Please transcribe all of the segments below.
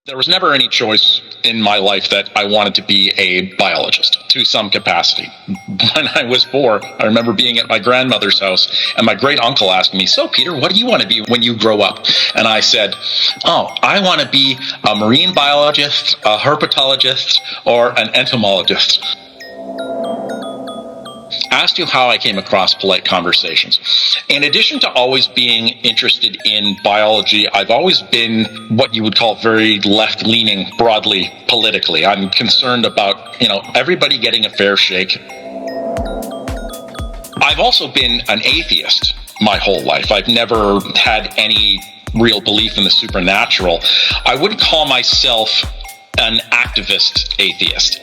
There was never any choice in my life that I wanted to be a biologist to some capacity. When I was 4, I remember being at my grandmother's house and my great uncle asked me, "So Peter, what do you want to be when you grow up?" And I said, "Oh, I want to be a marine biologist, a herpetologist, or an entomologist." Asked you how I came across Polite Conversations. In addition to always being interested in biology, I've always been what you would call very left-leaning, broadly, politically. I'm concerned about, everybody getting a fair shake. I've also been an atheist my whole life. I've never had any real belief in the supernatural. I wouldn't call myself an activist atheist.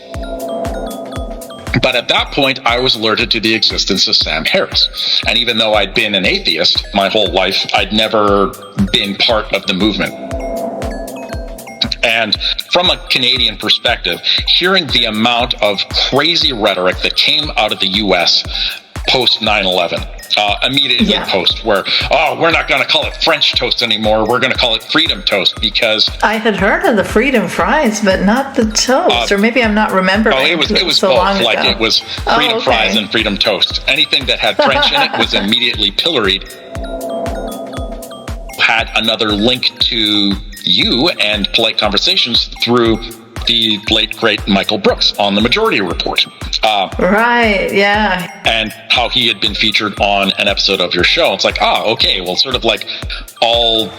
But at that point, I was alerted to the existence of Sam Harris. And even though I'd been an atheist my whole life, I'd never been part of the movement. And from a Canadian perspective, hearing the amount of crazy rhetoric that came out of the U.S. post 9/11, immediately post where, we're not going to call it French toast anymore, we're going to call it freedom toast because... I had heard of the freedom fries, but not the toast, or maybe I'm not remembering. It was so both, long ago. Like it was freedom fries and freedom toast. Anything that had French in it was immediately pilloried. Had another link to you and Polite Conversations through the late, great Michael Brooks on the Majority Report. Right, yeah. And how he had been featured on an episode of your show. It's like, well, sort of like all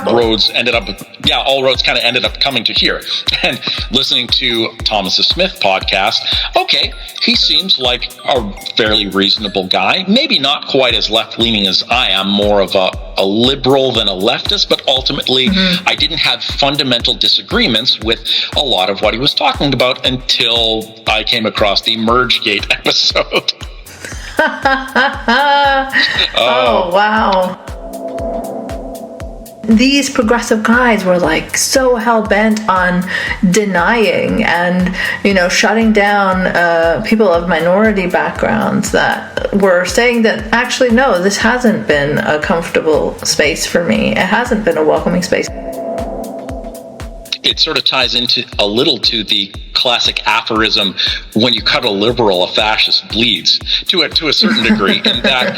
roads kind of ended up coming to here. And listening to Thomas Smith podcast, he seems like a fairly reasonable guy. Maybe not quite as left-leaning as I am, more of a liberal than a leftist, but ultimately I didn't have fundamental disagreements with a lot of what he was talking about until I came across the Mergegate episode. Oh, wow. These progressive guys were like so hell-bent on denying and, shutting down people of minority backgrounds that were saying that actually, no, this hasn't been a comfortable space for me. It hasn't been a welcoming space. It sort of ties into a little to the classic aphorism, when you cut a liberal, a fascist bleeds, to a certain degree, in that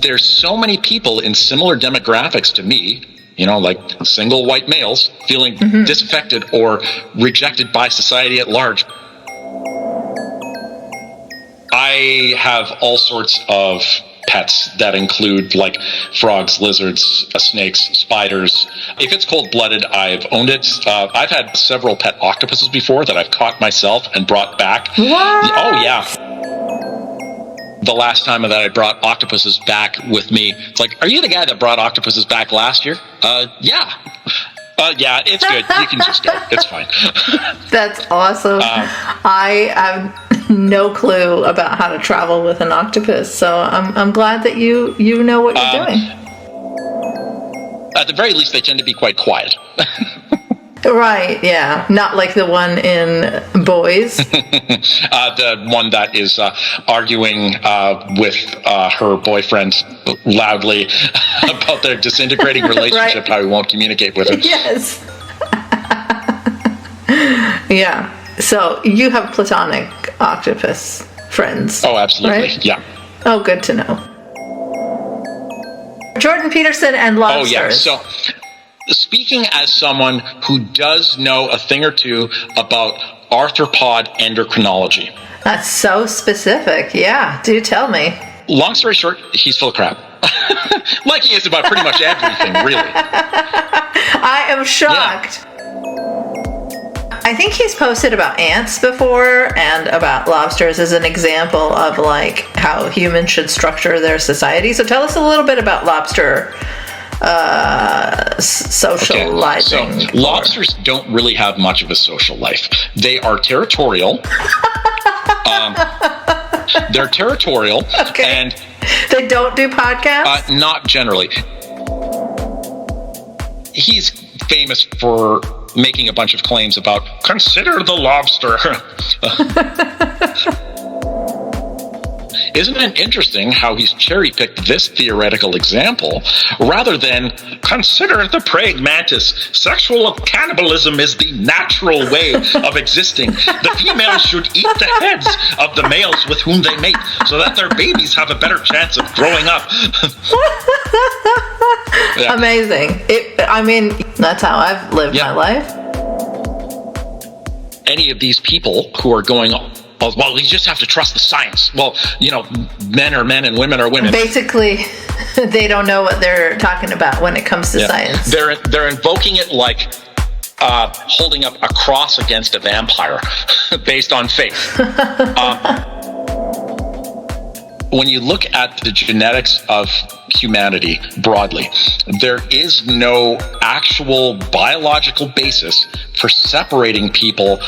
there's so many people in similar demographics to me, like single white males, feeling disaffected or rejected by society at large. I have all sorts of pets that include like frogs, lizards, snakes, spiders. If it's cold-blooded, I've owned it. I've had several pet octopuses before that I've caught myself and brought back. What? Oh, yeah. The last time that I brought octopuses back with me, it's like, are you the guy that brought octopuses back last year? Yeah. Yeah, it's good. You can just go. It's fine. That's awesome. I have no clue about how to travel with an octopus, so I'm glad that you know what you're doing. At the very least, they tend to be quite quiet. Right, yeah. Not like the one in Boys. The one that is arguing with her boyfriend loudly about their disintegrating relationship, right. How he won't communicate with her. Yes. Yeah. So you have platonic octopus friends. Oh, absolutely. Right? Yeah. Oh, good to know. Jordan Peterson and lobsters. Oh, yeah. So, speaking as someone who does know a thing or two about arthropod endocrinology. That's so specific. Yeah, do tell me. Long story short, he's full of crap. Like he is about pretty much everything, really. I am shocked. Yeah. I think he's posted about ants before and about lobsters as an example of like how humans should structure their society. So tell us a little bit about lobster socializing. Okay. So lobsters don't really have much of a social life. They are territorial. They're territorial. Okay. And they don't do podcasts? Not generally. He's famous for making a bunch of claims about consider the lobster. isn't it interesting how he's cherry-picked this theoretical example rather than consider the praying mantis? Sexual cannibalism is the natural way of existing. The females should eat the heads of the males with whom they mate so that their babies have a better chance of growing up. Yeah. Amazing. That's how I've lived my life. Any of these people who are going, oh, well, we just have to trust the science. Well, men are men and women are women. Basically, they don't know what they're talking about when it comes to science. They're invoking it like holding up a cross against a vampire based on faith. When you look at the genetics of humanity broadly, there is no actual biological basis for separating people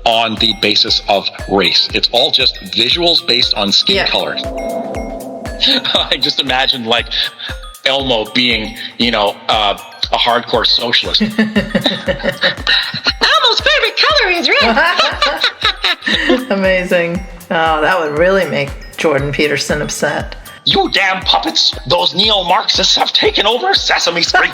on the basis of race. It's all just visuals based on skin color. I just imagine like Elmo being, a hardcore socialist. Elmo's favorite color is red. Amazing. Oh, that would really make Jordan Peterson upset. You damn puppets! Those neo-Marxists have taken over Sesame Street!